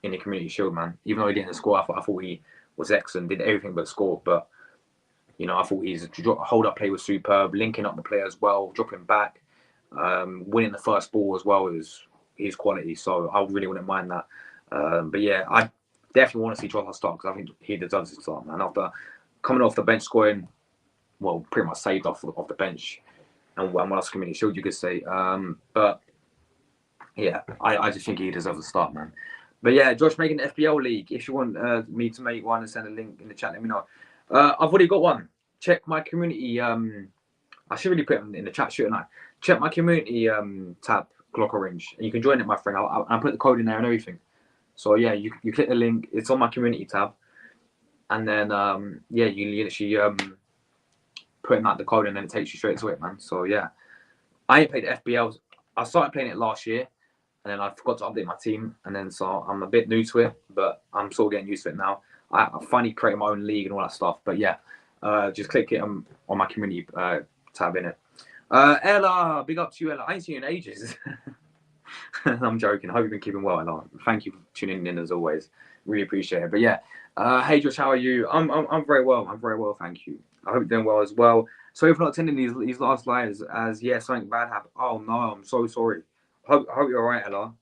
in the Community Shield, man. Even though he didn't score, I thought he was excellent. Did everything but score. But I thought his hold-up play was superb, linking up the player as well, dropping back, winning the first ball as well is his quality. So I really wouldn't mind that. But yeah, I definitely want to see Trossard start because I think he deserves to start, man. After coming off the bench, scoring, well, pretty much saved off the bench, and one last Community Shield, you could say. But yeah, I just think he deserves to start, man. But yeah, Josh making the FPL league. If you want me to make one and send a link in the chat, let me know. I've already got one. Check my community. I should really put it in the chat, shouldn't I? Check my community tab, Clock Orange, and you can join it, my friend. I'll put the code in there and everything. So yeah, you click the link. It's on my community tab, and then yeah, you literally put in the code, and then it takes you straight to it, man. So yeah, I ain't played FBL. I started playing it last year, and then I forgot to update my team, and then so I'm a bit new to it, but I'm still getting used to it now. I finally created my own league and all that stuff. But yeah, just click it on my community tab in it. Ella, big up to you, Ella. I ain't seen you in ages. I'm joking. I hope you've been keeping well, Ella. Thank you for tuning in as always. Really appreciate it. But yeah, hey Josh, how are you? I'm very well. I'm very well, thank you. I hope you're doing well as well. Sorry for not attending these last lives, as yeah, something bad happened. Oh no, I'm so sorry. I hope you're alright, Ella.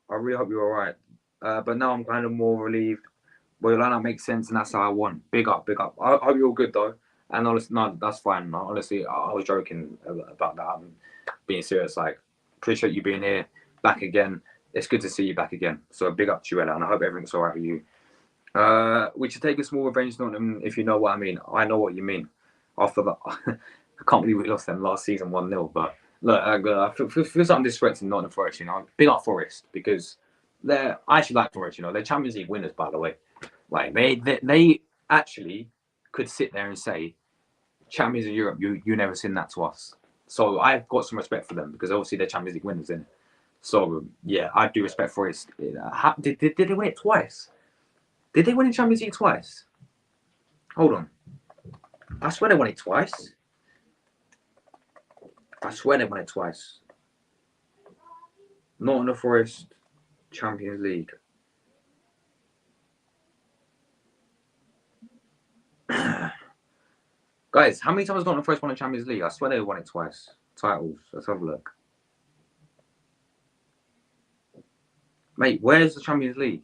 I really hope you're alright. But now I'm kind of more relieved. Well, your lineup makes sense, and that's how I want. Big up. I hope you're all good, though. And honestly, no, that's fine. No, honestly, I was joking about that. I'm being serious. Like, appreciate you being here, back again. It's good to see you back again. So big up to you, Ella, and I hope everything's all right with you. We should take a small revenge, Nottingham, if you know what I mean. I know what you mean. After that, I can't believe we lost them last season 1-0. But look, I feel something disrespecting Nottingham Forest. Big up Forest because I actually like Forest. They're Champions League winners, by the way. Like they actually could sit there and say, Champions of Europe, you never seen that to us. So I've got some respect for them because obviously they're Champions League winners, in. So yeah, I do respect for it. Did they win it twice? Did they win the Champions League twice? Hold on. I swear they won it twice. Nottingham Forest, Champions League. Guys, how many times has Nottingham Forest won the Champions League? I swear they won it twice. Titles. Let's have a look. Mate, where's the Champions League?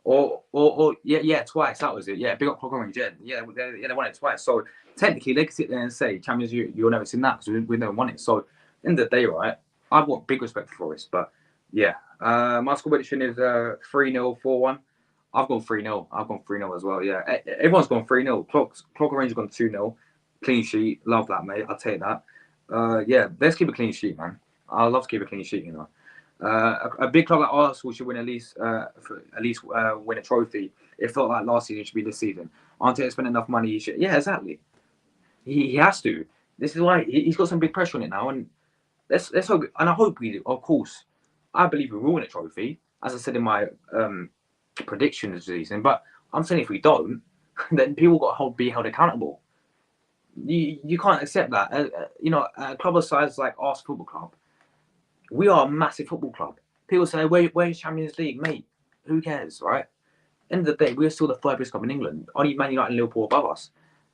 Or yeah, twice. That was it. Yeah, big up Clock Orange. Yeah, they won it twice. So technically, they could sit there and say, Champions League, you'll never seen that because we never won it. So, end of the day, right? I've got big respect for Forest, but yeah. My score prediction is 3-0, 4-1. I've gone 3-0. I've gone 3-0 as well. Yeah, everyone's gone 3-0. Clock Orange has gone 2-0. Clean sheet. Love that, mate. I'll take that. Yeah, let's keep a clean sheet, man. I love to keep a clean sheet, A big club like Arsenal should win at least win a trophy. It felt like last season should be this season. Arteta spent enough money. He should. Yeah, exactly. He has to. This is why he's got some big pressure on it now, and let's hope. And I hope we do. Of course, I believe we will win a trophy. as I said in my predictions this season. But I'm saying if we don't, then people got to be held accountable. You can't accept that. A club of size like Arsenal Football Club, we are a massive football club. People say, where's Champions League, mate? Who cares, right? End of the day, we're still the third biggest club in England. Only Man United and Liverpool above us.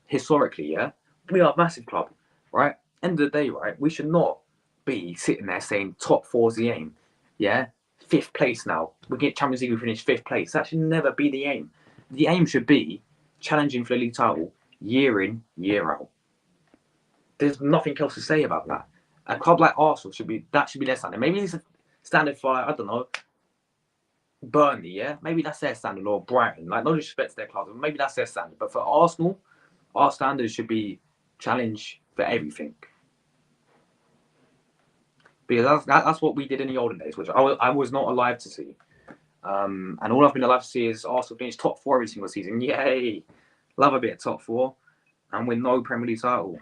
Historically, yeah? We are a massive club, right? End of the day, right? We should not be sitting there saying top four is the aim, yeah? Fifth place now. We get Champions League, we finish fifth place. That should never be the aim. The aim should be challenging for the league title year in, year out. There's nothing else to say about that. A club like Arsenal should be their standard. Maybe it's a standard for, I don't know, Burnley, yeah? Maybe that's their standard, or Brighton. Like, no disrespect to their clubs, but maybe that's their standard. But for Arsenal, our standards should be challenge for everything. Because that's what we did in the olden days, which I was not alive to see. And all I've been alive to see is Arsenal finish top four every single season. Yay! Love a bit of top four. And win no Premier League title.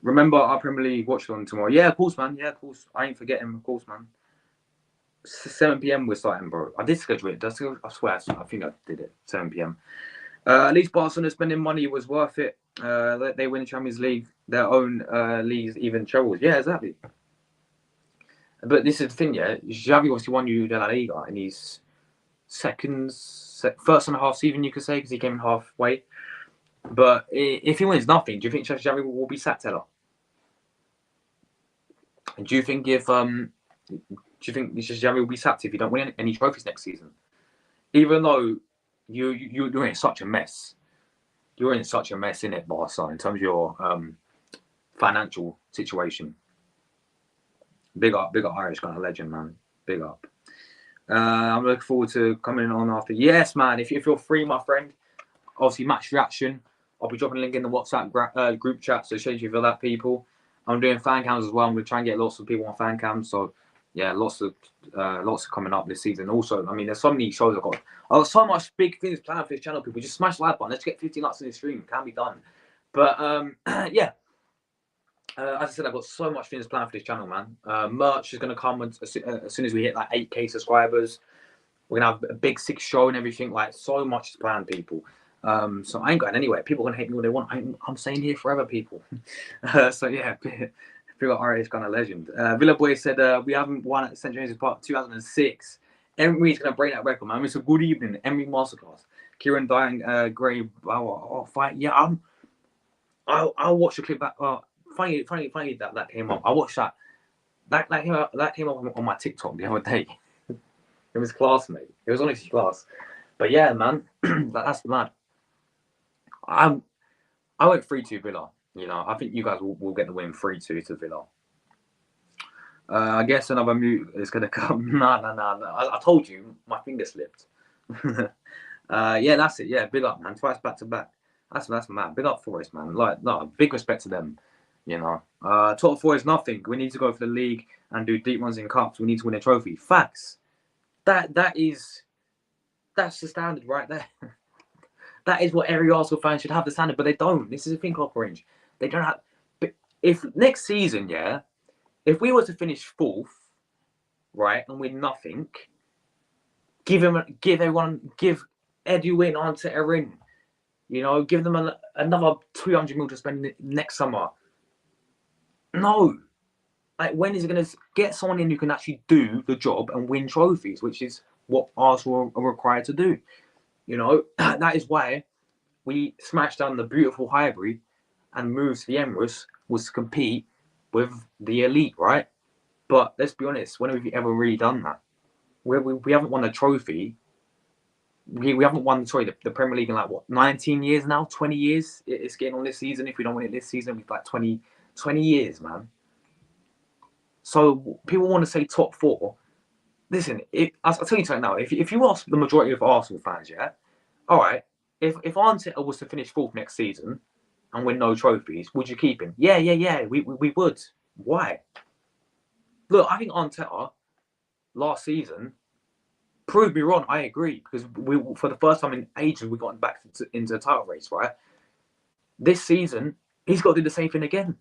Remember our Premier League watch on tomorrow? Yeah, of course, man. Yeah, of course. I ain't forgetting, of course, man. 7 p.m. we're starting, bro. I did schedule it. I swear, I think I did it. 7 p.m. At least Barcelona spending money was worth it. They win the Champions League, their own leagues, even trebles. Yeah, exactly. But this is the thing, yeah. Xavi obviously won you La Liga in his first and a half season, you could say, because he came in halfway. But if he wins nothing, do you think Xavi will be sacked, Ella? And do you think Xavi will be sacked if you don't win any trophies next season? Even though you're in such a mess. You're in such a mess, innit, Barca, in terms of your financial situation. Big up Irish kind of legend, man. Big up. I'm looking forward to coming on after. Yes, man. If you're free, my friend, obviously match reaction. I'll be dropping a link in the WhatsApp group chat, so show you for that, people. I'm doing fan cams as well. I'm going to try and get lots of people on fan cams. So, yeah, lots of coming up this season. Also, I mean, there's so many shows I've got so much big things planned for this channel, people. Just smash the like button. Let's get 15 likes in the stream. It can be done. But, yeah. As I said, I've got so much things planned for this channel, man. Merch is going to come as soon as we hit like 8K subscribers. We're going to have a big 6 show and everything. Like, so much is planned, people. So I ain't going anywhere. People are going to hate me all they want. I'm staying here forever, people. So, yeah. People are kind of legend. Villa Boy said, we haven't won at St. James's Park 2006. Emery's going to break that record, man. It's a good evening. Emery Masterclass. Kieran Dying, Gray, fight. Yeah, I'll watch the clip back. Funny that came up. I watched that. That came up on my TikTok the other day. It was class, mate. It was honestly class. But yeah, man, that's mad. I went 3-2 Villa. You know, I think you guys will get the win 3-2 to Villa. I guess another mute is gonna come. Nah. I told you, my finger slipped. Yeah, that's it. Yeah, big up, man. Twice back to back. That's mad. Big up Forest, man. Like, no, big respect to them. You know, top four is nothing. We need to go for the league and do deep runs in cups. We need to win a trophy. Facts. That's the standard right there. That is what every Arsenal fan should have the standard, but they don't. This is a thing, Clock Orange. They don't have. But if next season, yeah, if we were to finish fourth, right, and win nothing, give Edwin, Arteta in. You know, give them another 200 mil to spend next summer. No. Like, when is it going to get someone in who can actually do the job and win trophies, which is what Arsenal are required to do? You know, that is why we smashed down the beautiful Highbury and moved to the Emirates, was to compete with the elite, right? But let's be honest, when have we ever really done that? We haven't won a trophy. We haven't won, the Premier League in like, what, 19 years now? 20 years? It's getting on this season. If we don't win it this season, we've like 20 years, man. So people want to say top four. Listen, I'll tell you something now. If you ask the majority of Arsenal fans, yeah, all right, if Arteta was to finish fourth next season and win no trophies, would you keep him? Yeah, we would. Why? Look, I think Arteta last season proved me wrong. I agree, because we, for the first time in ages, we got back into the title race, right? This season, he's got to do the same thing again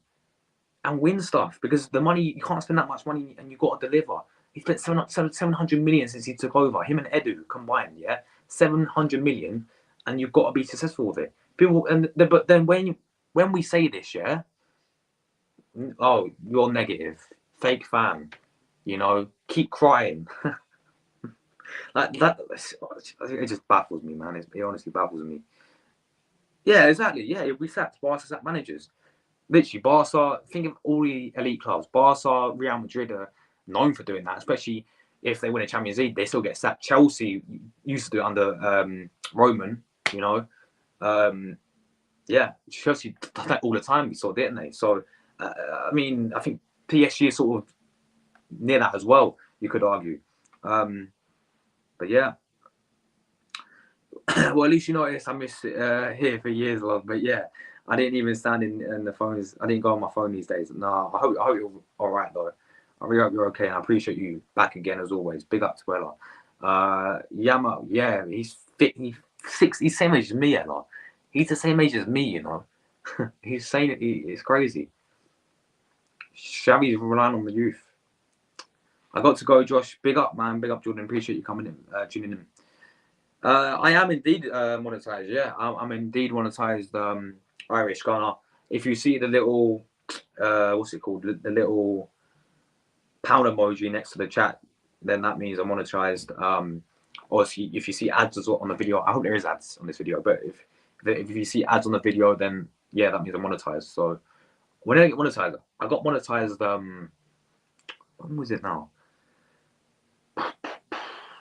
and win stuff, because the money, you can't spend that much money and you've got to deliver. He spent 700 million since he took over. Him and Edu combined, yeah, 700 million, and you've got to be successful with it. People, but then when we say this, yeah, oh, you're negative, fake fan, you know, keep crying. Like that, it just baffles me, man. It honestly baffles me. Yeah, exactly. Yeah, we sacked Barca sacked managers. Literally, Barca. Think of all the elite clubs. Barca, Real Madrid are known for doing that, especially if they win a Champions League. They still get sacked. Chelsea used to do it under Roman. You know, yeah, Chelsea did that all the time. We saw, didn't they? So, I mean, I think PSG is sort of near that as well. You could argue, but yeah. Well, at least you noticed I missed here for years, love. But yeah, I didn't even stand in the phones. I didn't go on my phone these days. No, I hope you're all right though. I really hope you're okay, and I appreciate you back again as always. Big up to Ella. Yama, yeah, he's fit. He's same age as me, Ella. He's the same age as me, you know. He's saying it. It's crazy. Xavi's relying on the youth. I got to go, Josh. Big up, man. Big up, Jordan. Appreciate you coming in, tuning in. I am indeed monetized. Yeah, I'm indeed monetized. Irish Ghana. If you see the little, what's it called? The little pound emoji next to the chat, then that means I'm monetized. Or if you see ads as well on the video, I hope there is ads on this video. But if you see ads on the video, then yeah, that means I'm monetized. So when I get monetized, I got monetized. When was it now?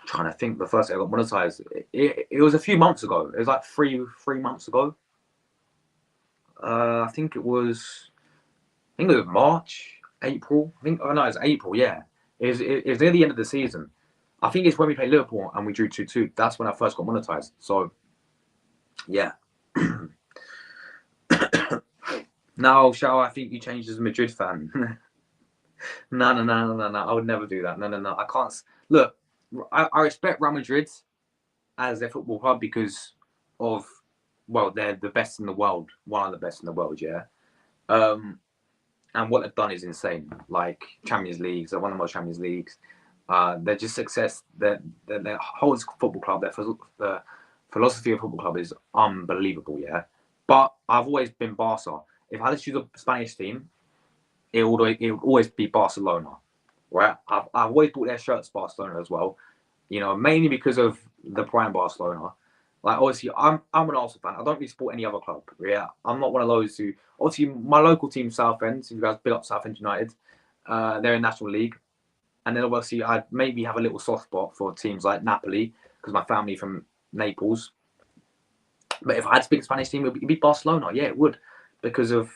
Trying to think. The first day I got monetized, it was a few months ago. It was like three months ago. I think it was March, April. I think, oh no, it's April. Yeah, it was near the end of the season. I think it's when we played Liverpool and we drew 2-2. That's when I first got monetized. So yeah. Now, Shao, I think you changed as a Madrid fan. No. I would never do that. No. I can't. Look, I respect Real Madrid as their football club because of, well, they're the best in the world, one of the best in the world, yeah. And what they've done is insane. Like Champions Leagues, they're one of the most Champions Leagues. They're just success. Their whole football club, their philosophy of football club is unbelievable, yeah. But I've always been Barca. If I had to choose a Spanish team, it would always be Barcelona, right? I've always bought their shirts Barcelona as well, you know, mainly because of the prime Barcelona. Like obviously, I'm an Arsenal fan. I don't really support any other club. Yeah, I'm not one of those who. Obviously, my local team, Southend. So you guys big up Southend United. They're in National League, and then obviously I'd maybe have a little soft spot for teams like Napoli because my family from Naples. But if I had to pick a Spanish team, it'd be Barcelona. Yeah, it would, because of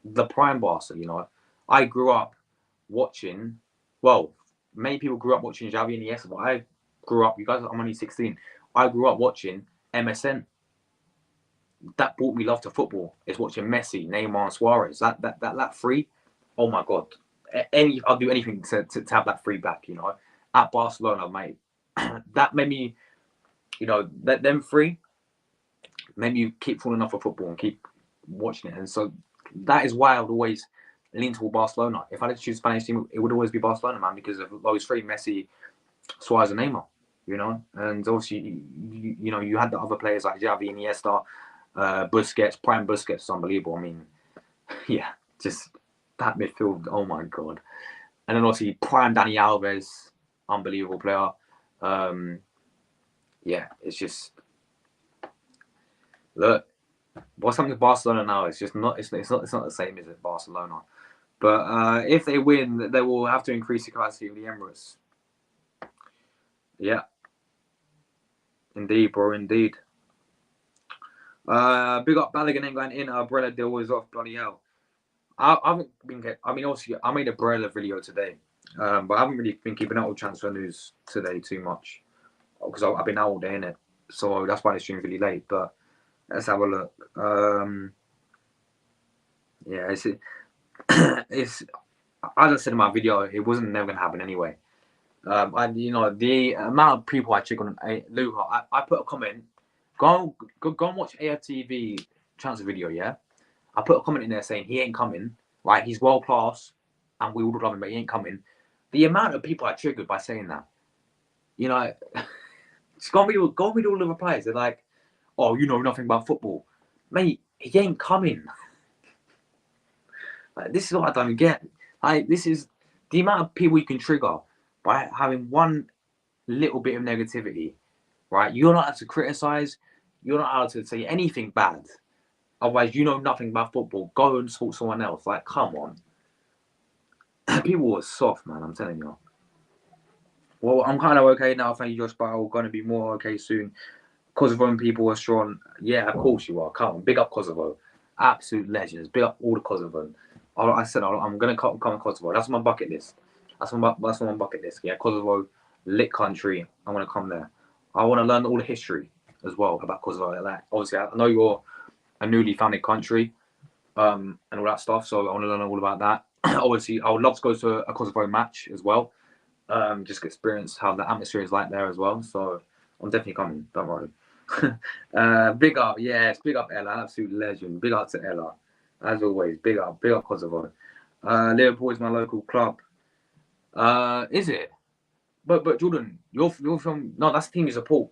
the prime Barca. You know, I grew up watching. Well, many people grew up watching Xavi and Iniesta, but I grew up. You guys, I'm only 16. I grew up watching MSN. That brought me love to football. Is watching Messi, Neymar, and Suarez. That free. Oh my god! I'll do anything to have that free back. You know, at Barcelona, mate. That made me, you know, them free. Made me keep falling off of football and keep watching it. And so that is why I would always lean toward Barcelona. If I had to choose a Spanish team, it would always be Barcelona, man, because of those three: Messi, Suarez, and Neymar. You know, and obviously, you know, you had the other players like Xavi, Iniesta, Busquets. Prime Busquets is unbelievable. I mean, yeah, just that midfield. Oh my god! And then obviously prime Dani Alves, unbelievable player. Yeah, it's just look. What's happening with Barcelona now? It's just not. It's not the same as at Barcelona. But if they win, they will have to increase the capacity of the Emirates. Yeah, indeed, bro. Indeed. Big up Balogun ain't going in. Umbrella deal is off. Bloody hell. I haven't been. I mean, obviously, I made a Umbrella video today, but I haven't really been keeping up with transfer news today too much because I've been out all day in it. So that's why the stream's really late. But let's have a look. Yeah, it's as I said in my video, it wasn't never gonna happen anyway. You know, the amount of people I check on Luca, I put a comment. Go and watch AFTV transfer video, yeah? I put a comment in there saying he ain't coming. Like, he's world class and we would love him, but he ain't coming. The amount of people are triggered by saying that, you know, just go and read all the replies. They're like, "Oh, you know nothing about football, mate. He ain't coming." Like, this is what I don't get. Like, this is the amount of people you can trigger by having one little bit of negativity, right? You're not allowed to criticize. You're not allowed to say anything bad. Otherwise, you know nothing about football. Go and support someone else. Like, come on. People are soft, man. I'm telling you. Well, I'm kind of okay now. Thank you, Josh. But I'm going to be more okay soon. Kosovo people are strong. Yeah, of course you are. Come on. Big up Kosovo. Absolute legends. Big up all the Kosovo. I said I'm going to come to Kosovo. That's my bucket list. That's on my bucket list. Yeah, Kosovo, lit country. I want to come there. I want to learn all the history as well about Kosovo. Like, obviously, I know you're a newly founded country, and all that stuff. So I want to learn all about that. Obviously, I would love to go to a Kosovo match as well. Just experience how the atmosphere is like there as well. So I'm definitely coming. Don't worry. Big up, yes, big up Ella, absolute legend. Big up to Ella, as always. Big up Kosovo. Liverpool is my local club. Is it? But Jordan, you're from no, that's the team you support.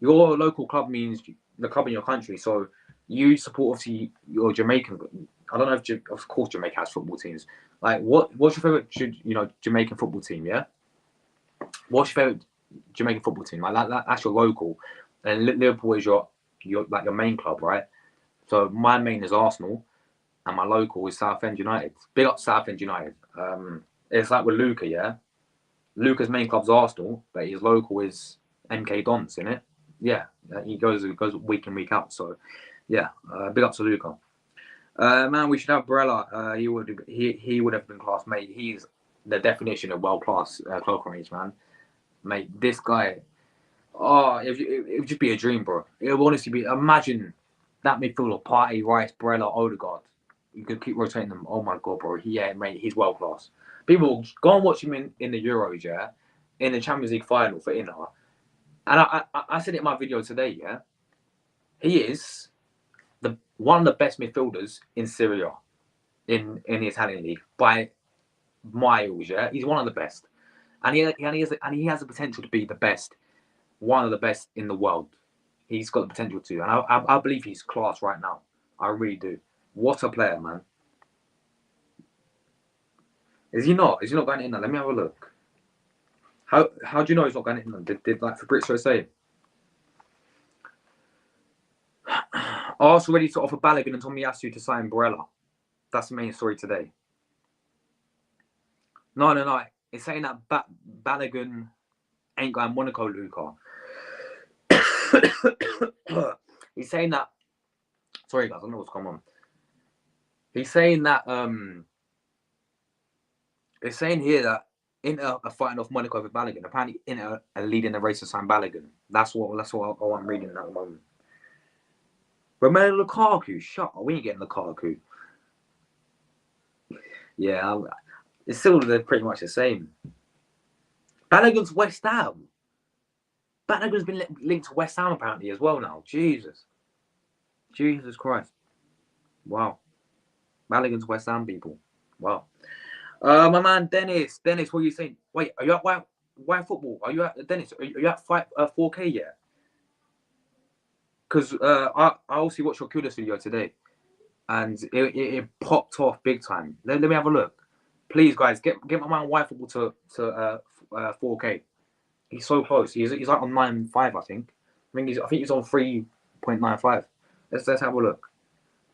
Your local club means the club in your country. So you support obviously your Jamaican. I don't know if of course Jamaica has football teams. Like what's your favorite Jamaican football team? Yeah. What's your favorite Jamaican football team? Like that's your local, and Liverpool is your like your main club, right? So my main is Arsenal, and my local is Southend United. Big up Southend United. It's like with Luca, yeah. Luca's main club's Arsenal, but his local is MK Dons, isn't it? Yeah, he goes week in week out. So yeah, big up to Luca. Man, we should have Barella. He would have been class, mate. He's the definition of world class cloak range, man. Mate, this guy. Oh, it would just be a dream, bro. It would honestly be. Imagine that midfield of Partey, Rice, Barella, Odegaard. You could keep rotating them. Oh my god, bro. Mate, he's world class. People go and watch him in the Euros, yeah, in the Champions League final for Inter. And I said it in my video today, yeah. He is one of the best midfielders in Syria, in the Italian league by miles, yeah. He's one of the best, and he has the potential to be the best, one of the best in the world. He's got the potential to, and I believe he's class right now. I really do. What a player, man. Is he not? Is he not going in there? Let me have a look. How do you know he's not going in there? Did like Fabrizio say? Arsenal ready to offer Balogun and Tomiyasu to sign Barella. That's the main story today. No. It's saying that Balogun ain't going Monaco, Luca. He's saying that. Sorry, guys, I don't know what's going on. He's saying that. It's saying here that Inter are fighting off Monaco with Balogun. Apparently, Inter are leading the race to sign Balogun. That's what I'm reading at the moment. Romelu Lukaku, shut up. We ain't getting Lukaku. Yeah, it's still pretty much the same. Balogun's West Ham. Balogun's been linked to West Ham apparently as well now. Jesus Christ. Wow. Balogun's West Ham people. Wow. My man Dennis, what are you saying? Wait, are you at why football? Are you at Dennis? Are you at 4K yet? Because I also watched your Kudos video today, and it popped off big time. Let me have a look, please, guys. Get my man Y football to 4K. He's so close. He's like on 9.5, I think. I think he's on 3.95. Let's have a look.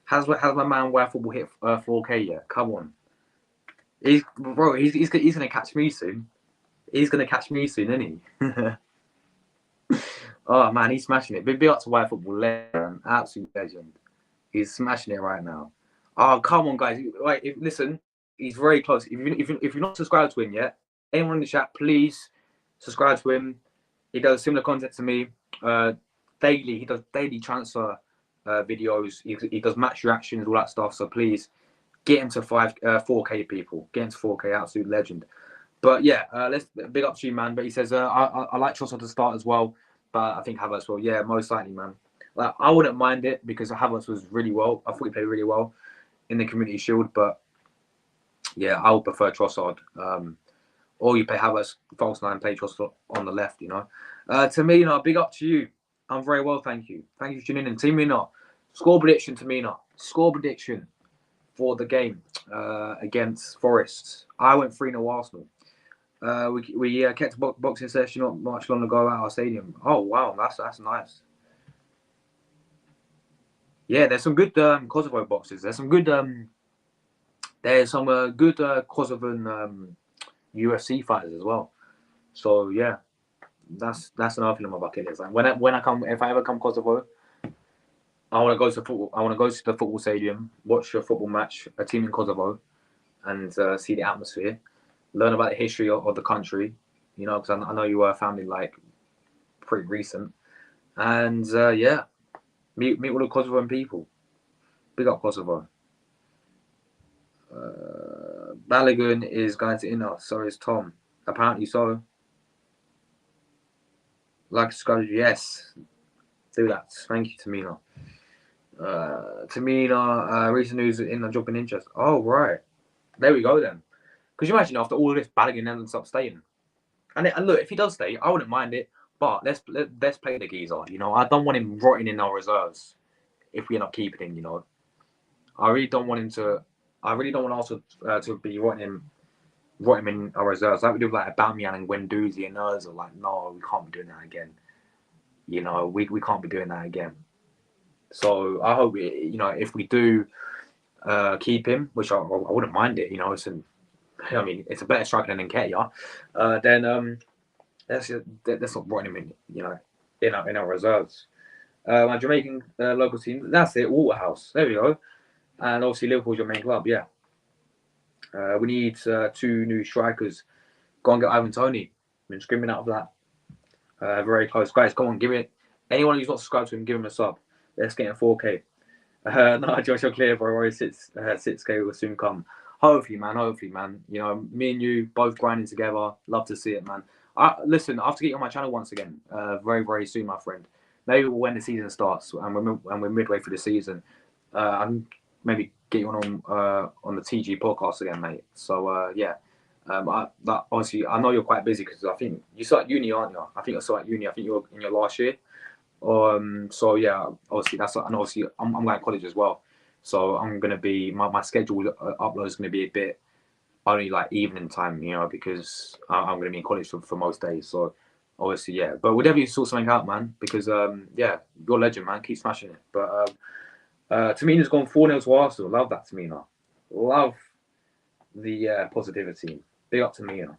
Has my man Y football hit 4K yet? Come on. He's gonna catch me soon. He's gonna catch me soon, isn't he? Oh man, he's smashing it. Big up to Y football legend, absolute legend. He's smashing it right now. Oh come on, guys! Right, listen, he's very close. If you're not subscribed to him yet, anyone in the chat, please subscribe to him. He does similar content to me. Daily, he does daily transfer videos. He does match reactions, all that stuff. So please. Get him to 4K people. Get him to 4K, absolute legend. But yeah, let's big up to you, man. But he says I like Trossard to start as well, but I think Havertz will. Yeah, most likely, man. Like I wouldn't mind it because Havertz was really well. I thought he played really well in the Community Shield, but yeah, I would prefer Trossard Or you play Havertz false nine, play Trossard on the left. You know, Tamina, big up to you. I'm very well, thank you. Thank you for tuning in. Tamina, score prediction. Tamina, score prediction for the game against Forest. I went 3-0 Arsenal. We kept a boxing session not much long ago at our stadium. Oh wow, that's nice. Yeah, there's some good Kosovo boxes. There's some good Kosovan UFC fighters as well. So yeah, that's another thing on my bucket list. Like when I come, if I ever come Kosovo, I want to go to football. I want to go to the football stadium, watch a football match, a team in Kosovo, and see the atmosphere, learn about the history of the country. You know, because I know you were a family like pretty recent, and yeah, meet all the Kosovan people. Big up Kosovo. Balogun is going to Inter. So is Tom. Apparently so. Like subscribe, yes. Do that. Thank you, Tamina. Tamina, recent news in the dropping interest. Oh, right. There we go then. Because you imagine after all this, Balogun ends up staying. And look, if he does stay, I wouldn't mind it. But let's play the geezer. You know, I don't want him rotting in our reserves if we're not keeping him. You know, I really don't want him to. I really don't want also to be rotting him in our reserves. Like we do with like Aubameyang and Guendouzi and others are like, no, we can't be doing that again. You know, we can't be doing that again. So I hope if we do keep him, which I wouldn't mind it. You know, it's a better striker than Nketiah. Then let's not run him in. You know, in our reserves. My Jamaican local team. That's it. Waterhouse. There we go. And obviously Liverpool's your main club. Yeah. We need 2 new strikers. Go and get Ivan Toney. Been screaming out of that. Very close, guys. Come on, give it. Anyone who's not subscribed to him, give him a sub. Let's get in 4K. No, Josh, you're clear, bro. 6K will soon come. Hopefully, man. You know, me and you both grinding together. Love to see it, man. Listen, I have to get you on my channel once again. Very, very soon, my friend. Maybe when the season starts and we're midway through the season. I'm maybe get you on the TG podcast again, mate. So yeah. Honestly, I know you're quite busy because I think you start uni, aren't you? I think you're still at uni. I think you're in your last year. So yeah, obviously and obviously I'm going to college as well. So I'm going to be my schedule upload is going to be a bit only like evening time, you know, because I'm going to be in college for most days. So obviously, yeah. But we'll definitely sort something out, man. Because yeah, you're a legend, man. Keep smashing it. But Tamina's gone 4-0 to Arsenal. Love that, Tamina. Love the positivity. Big up to Tamina.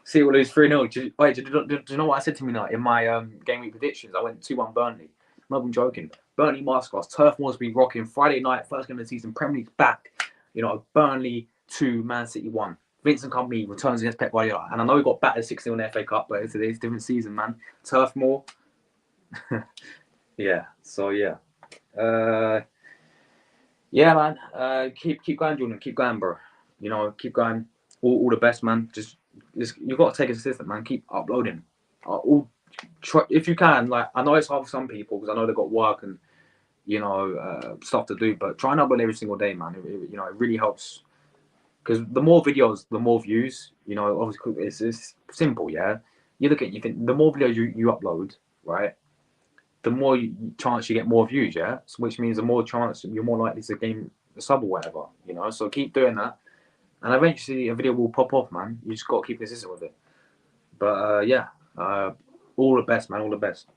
See, we'll lose 3-0. Wait, do you know what I said to me now in my game week predictions? I went 2-1 Burnley. I'm not even joking. Burnley Masterclass. Turf Moor's been rocking. Friday night, first game of the season. Premier League's back. You know, Burnley 2, Man City 1. Vincent Kompany returns against Pep Guardiola. And I know we got battered 6-0 in the FA Cup, but it's a different season, man. Turf Moor. Yeah. So, yeah. Yeah, man. Keep going, Jordan. Keep going, bro. You know, keep going. All the best, man. Just you've got to take a assistant, man. Keep uploading. If you can, like I know it's hard for some people because I know they've got work and stuff to do, but try and upload every single day, man. It really helps because the more videos, the more views. You know, obviously it's simple, yeah. You think the more videos you upload, right? The more chance you get more views, yeah. So, which means the more chance you're more likely to gain a sub or whatever, you know. So keep doing that. And eventually a video will pop off, man. You just got to keep consistent with it. But yeah, all the best, man. All the best.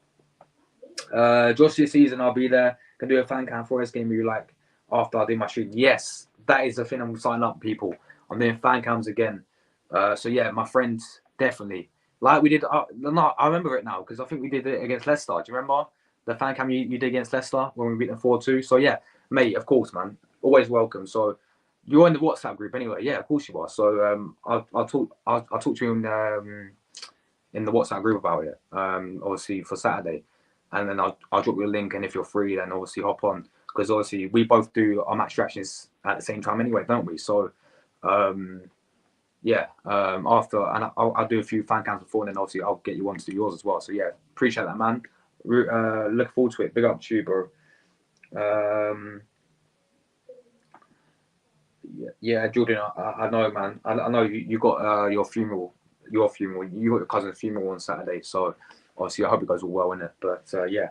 Josh, this season I'll be there. Can do a fan cam Forest game with you like after I do my stream. Yes, that is the thing. I'm signing up, people. I'm doing fan cams again. So yeah, my friends definitely like we did. No, I remember it now because I think we did it against Leicester. Do you remember the fan cam you did against Leicester when we beat them 4-2? So yeah, mate, of course, man. Always welcome. So you're in the WhatsApp group anyway. Yeah, of course you are. So I'll talk to you in the WhatsApp group about it. Obviously for Saturday, and then I'll drop you a link. And if you're free, then obviously hop on because obviously we both do our match reactions at the same time anyway, don't we? So yeah. After and I'll do a few fan cams before, and then obviously I'll get you on to do yours as well. So yeah, appreciate that, man. Look forward to it. Big up to you, bro. Yeah, Jordan, I know, man. I know you got your funeral. You got your cousin's funeral on Saturday. So obviously, I hope it goes all well in it. But yeah,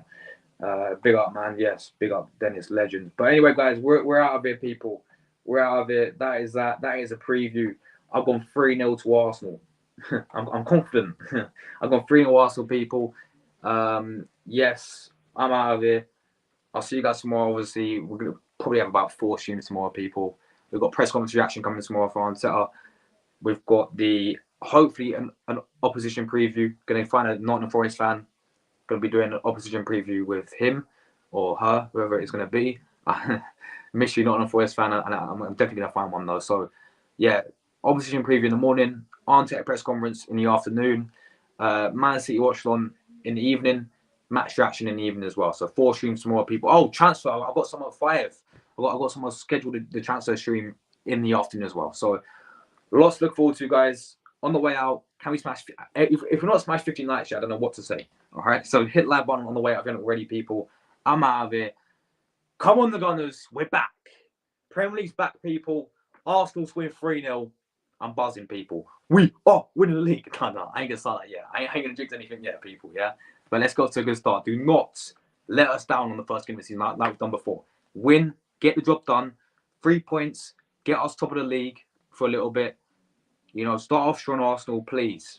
big up, man. Yes, big up, Dennis, legend. But anyway, guys, we're out of here, people. We're out of it. That is that. That is a preview. I've gone 3-0 to Arsenal. I'm confident. I've gone 3-0 Arsenal, people. Yes, I'm out of here. I'll see you guys tomorrow. Obviously, we're gonna probably have about 4 streams tomorrow, people. We've got press conference reaction coming tomorrow for Arteta. We've got the hopefully an opposition preview. Going to find a Nottingham Forest fan. Going to be doing an opposition preview with him or her, whoever it's going to be. Mystery Nottingham Forest fan, and I'm definitely going to find one though. So, yeah, opposition preview in the morning. Arteta press conference in the afternoon. Man City watch on in the evening. Match reaction in the evening as well. So 4 streams tomorrow, people. Oh, transfer! I've got some at 5. I got someone scheduled the transfer stream in the afternoon as well. So lots to look forward to, guys. On the way out, can we smash? If we're not smash 15 likes yet, I don't know what to say. All right. So hit like button on the way out if you're not ready, people. I'm out of here. Come on, the Gunners. We're back. Premier League's back, people. Arsenal's win 3-0. I'm buzzing, people. We are winning the league. No, I ain't gonna start that yet. I ain't gonna jinx anything yet, people. Yeah. But let's go to a good start. Do not let us down on the first game of the season like we've done before. Win, get the job done. 3 points, get us top of the league for a little bit. You know, start off strong, Arsenal, please.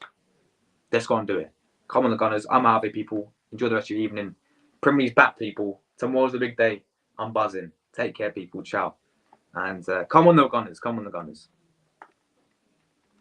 Let's go and do it. Come on, the Gunners. I'm out of here, people. Enjoy the rest of your evening. Premier League's back, people. Tomorrow's the big day. I'm buzzing. Take care, people. Ciao. And come on, the Gunners. Come on, the Gunners.